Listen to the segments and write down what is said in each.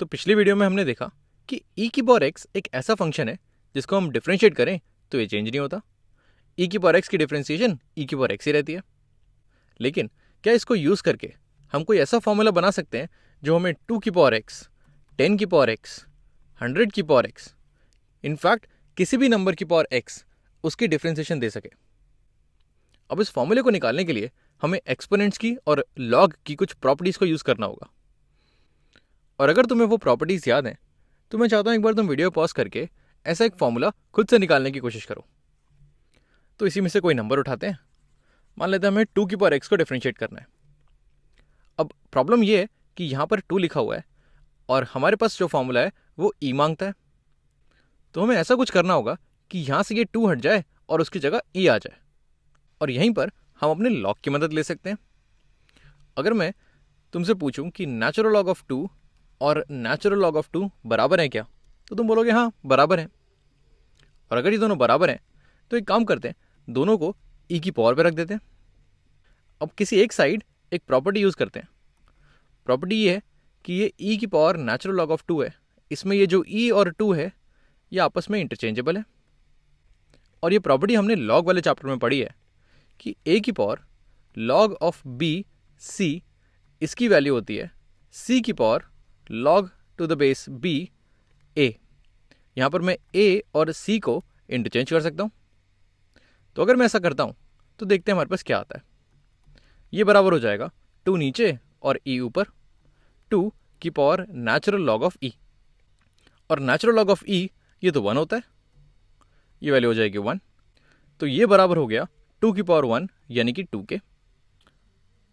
तो पिछली वीडियो में हमने देखा कि e की पावर x एक ऐसा फंक्शन है जिसको हम डिफरेंशिएट करें तो ये चेंज नहीं होता। e की पावर x की डिफरेंशिएशन e की पावर x ही रहती है। लेकिन क्या इसको यूज़ करके हम कोई ऐसा फॉर्मूला बना सकते हैं जो हमें 2 की पावर x, 10 की पावर x, 100 की पावर x, इनफैक्ट किसी भी नंबर की पावर x उसकी डिफरेंशिएशन दे सके। अब इस फॉर्मूले को निकालने के लिए हमें एक्सपोनेंट्स की और लॉग की कुछ प्रॉपर्टीज़ को यूज़ करना होगा। और अगर तुम्हें वो प्रॉपर्टीज़ याद हैं तो मैं चाहता हूँ एक बार तुम वीडियो पॉज करके ऐसा एक फॉर्मूला खुद से निकालने की कोशिश करो। तो इसी में से कोई नंबर उठाते हैं, मान लेते हैं हमें 2 की पावर x को डिफरेंशिएट करना है। अब प्रॉब्लम ये है कि यहाँ पर 2 लिखा हुआ है और हमारे पास जो फॉर्मूला है वो e मांगता है। तो हमें ऐसा कुछ करना होगा कि यहाँ से ये 2 हट जाए और उसकी जगह e आ जाए, और यहीं पर हम अपने लॉग की मदद ले सकते हैं। अगर मैं तुमसे पूछूं कि नेचुरल लॉग ऑफ 2 और नेचुरल लॉग ऑफ 2 बराबर हैं क्या, तो तुम बोलोगे हाँ बराबर हैं। और अगर ये दोनों बराबर हैं तो एक काम करते हैं, दोनों को e की पावर पे रख देते हैं। अब किसी एक साइड एक प्रॉपर्टी यूज़ करते हैं। प्रॉपर्टी ये है कि ये e की पावर नेचुरल लॉग ऑफ 2 है, इसमें ये जो e और 2 है ये आपस में इंटरचेंजेबल है। और ये प्रॉपर्टी हमने लॉग वाले चैप्टर में पढ़ी है कि a की power log of b c, इसकी वैल्यू होती है c की power log to the base b a। यहाँ पर मैं a और c को इंटरचेंज कर सकता हूँ। तो अगर मैं ऐसा करता हूँ तो देखते हैं हमारे पास क्या आता है। ये बराबर हो जाएगा 2 नीचे और e ऊपर, 2 की power natural log of e, और नेचुरल लॉग ऑफ e ये तो 1 होता है, ये वैल्यू हो जाएगी 1। तो ये बराबर हो गया 2 की पावर 1 यानी कि 2 के।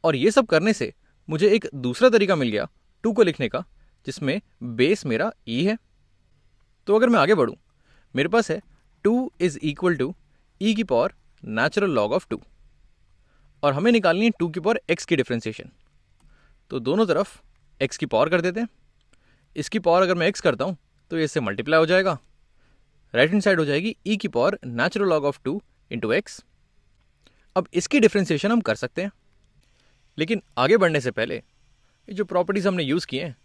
और ये सब करने से मुझे एक दूसरा तरीका मिल गया 2 को लिखने का, जिसमें बेस मेरा e है। तो अगर मैं आगे बढ़ूं, मेरे पास है 2 इज इक्वल टू e की पावर नेचुरल लॉग ऑफ 2, और हमें निकालनी है 2 की पावर x की डिफरेंशिएशन। तो दोनों तरफ x की पावर कर देते हैं। इसकी पावर अगर मैं x करता हूं तो ये इससे मल्टीप्लाई हो जाएगा, राइट हैंड साइड हो जाएगी e की power natural log of 2 into x. अब इसकी डिफरेंशिएशन हम कर सकते हैं, लेकिन आगे बढ़ने से पहले ये जो प्रॉपर्टीज़ हमने यूज़ किए हैं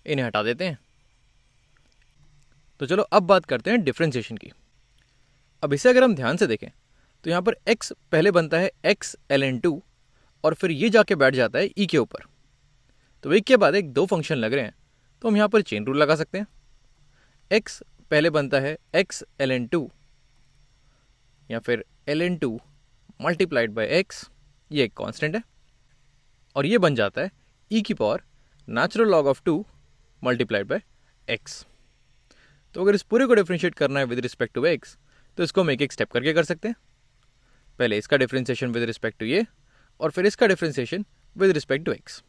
इन्हें हटा देते हैं। तो चलो अब बात करते हैं डिफरेंशिएशन की। अब इसे अगर हम ध्यान से देखें तो यहाँ पर x पहले बनता है x ln 2 और फिर ये जाके बैठ जाता है e के ऊपर। तो एक के बाद एक दो फंक्शन लग रहे हैं तो हम यहाँ पर चेन रूल लगा सकते हैं। x पहले बनता है x ln 2 या फिर ln 2 मल्टीप्लाइड बाई x, ये एक कांस्टेंट है, और ये बन जाता है e की power natural log of 2 multiplied by x। तो अगर इस पूरे को डिफरेंशिएट करना है विद रिस्पेक्ट टू x तो इसको हम एक एक स्टेप करके कर सकते हैं। पहले इसका डिफरेंशिएशन विद रिस्पेक्ट टू ये, और फिर इसका differentiation with respect to x।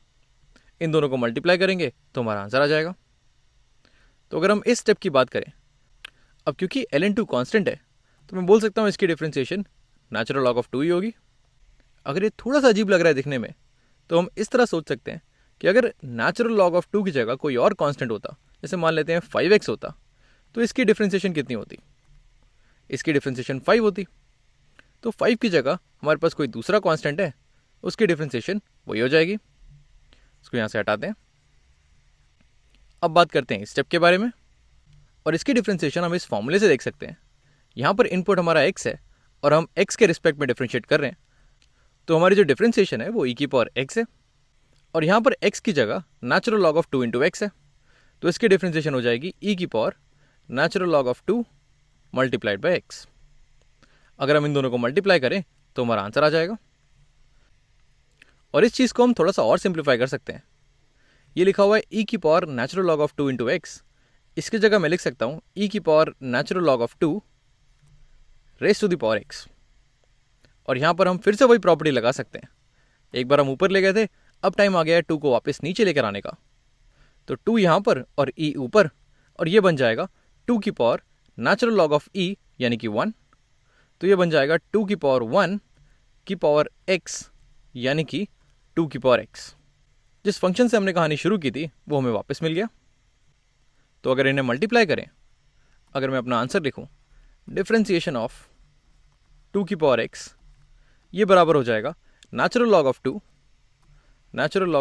इन दोनों को मल्टीप्लाई करेंगे तो हमारा आंसर आ जाएगा। तो अगर हम इस स्टेप की बात करें, अब क्योंकि ln 2 कांस्टेंट है तो मैं बोल सकता हूँ इसकी डिफरेंशिएशन नेचुरल लॉग ऑफ 2 ही होगी। अगर ये थोड़ा सा अजीब लग रहा है दिखने में तो हम इस तरह सोच सकते हैं कि अगर नेचुरल लॉग ऑफ 2 की जगह कोई और कांस्टेंट होता, जैसे मान लेते हैं 5x होता, तो इसकी डिफरेंशिएशन कितनी होती? इसकी डिफरेंशिएशन 5 होती। तो 5 की जगह हमारे पास कोई दूसरा कांस्टेंट है, उसकी डिफरेंशिएशन वही हो जाएगी। इसको यहाँ से हटाते हैं। अब बात करते हैं इस स्टेप के बारे में, और इसकी डिफरेंशिएशन हम इस फॉर्मूले से देख सकते हैं। यहाँ पर इनपुट हमारा x है और हम x के रिस्पेक्ट में डिफरेंशिएट कर रहे हैं, तो हमारी जो डिफरेंशिएशन है वो e की पावर x है, और यहाँ पर x की जगह natural log of 2 into x है। तो इसकी डिफरेंशिएशन हो जाएगी e की power natural log of 2 multiplied by x। अगर हम इन दोनों को मल्टीप्लाई करें तो हमारा आंसर आ जाएगा। और इस चीज़ को हम थोड़ा सा और सिंप्लीफाई कर सकते हैं। ये लिखा हुआ है e की power natural log of 2 into x, इसकी जगह मैं लिख सकता हूँ e की power natural log of 2 raise to the power x। और यहाँ पर हम फिर से वही प्रॉपर्टी लगा सकते हैं। एक बार हम ऊपर ले गए थे, अब टाइम आ गया है 2 को वापस नीचे लेकर आने का। तो 2 यहाँ पर और e ऊपर, और ये बन जाएगा 2 की power natural log of e यानी कि 1। तो ये बन जाएगा 2 की पावर 1 की पावर x यानी कि 2 की पावर x। जिस फंक्शन से हमने कहानी शुरू की थी वो हमें वापस मिल गया। तो अगर इन्हें मल्टीप्लाई करें, अगर मैं अपना आंसर लिखूं, डिफरेंशिएशन ऑफ 2 की पावर x, ये बराबर हो जाएगा natural log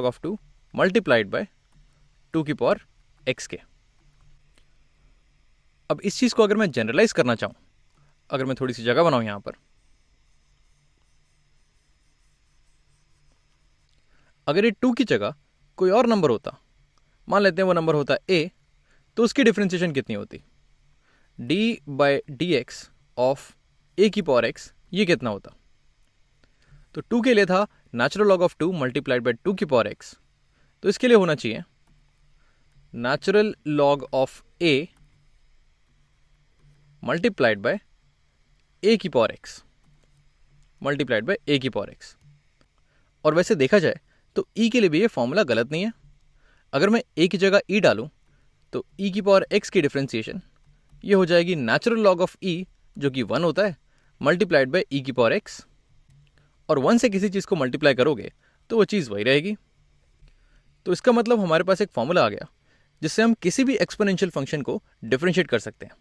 of 2 multiplied by 2 की पावर एक्स के। अब इस चीज़ को अगर मैं जनरलाइज करना चाहूँ, अगर मैं थोड़ी सी जगह बनाऊँ यहाँ पर, अगर ये 2 की जगह कोई और नंबर होता, मान लेते हैं वो नंबर होता ए, तो उसकी डिफ्रेंसिएशन कितनी होती? D by d x of a की पावर एक्स, ये कितना होता? तो 2 के लिए था natural log of 2 multiplied by 2 की पावर एक्स, तो इसके लिए होना चाहिए natural log of a multiplied by a की power x, multiplied by a की पावर एक्स। और वैसे देखा जाए तो ई के लिए भी ये फॉर्मूला गलत नहीं है। अगर मैं ए की जगह ई डालूं तो ई की पावर एक्स की डिफ्रेंसिएशन ये हो जाएगी नेचुरल लॉग ऑफ ई, जो कि 1 होता है, मल्टीप्लाइड बाय ई की पावर एक्स। और 1 से किसी चीज़ को मल्टीप्लाई करोगे तो वो चीज़ वही रहेगी। तो इसका मतलब हमारे पास एक फॉर्मूला आ गया जिससे हम किसी भी एक्सपोनेंशियल फंक्शन को डिफरेंशिएट कर सकते हैं।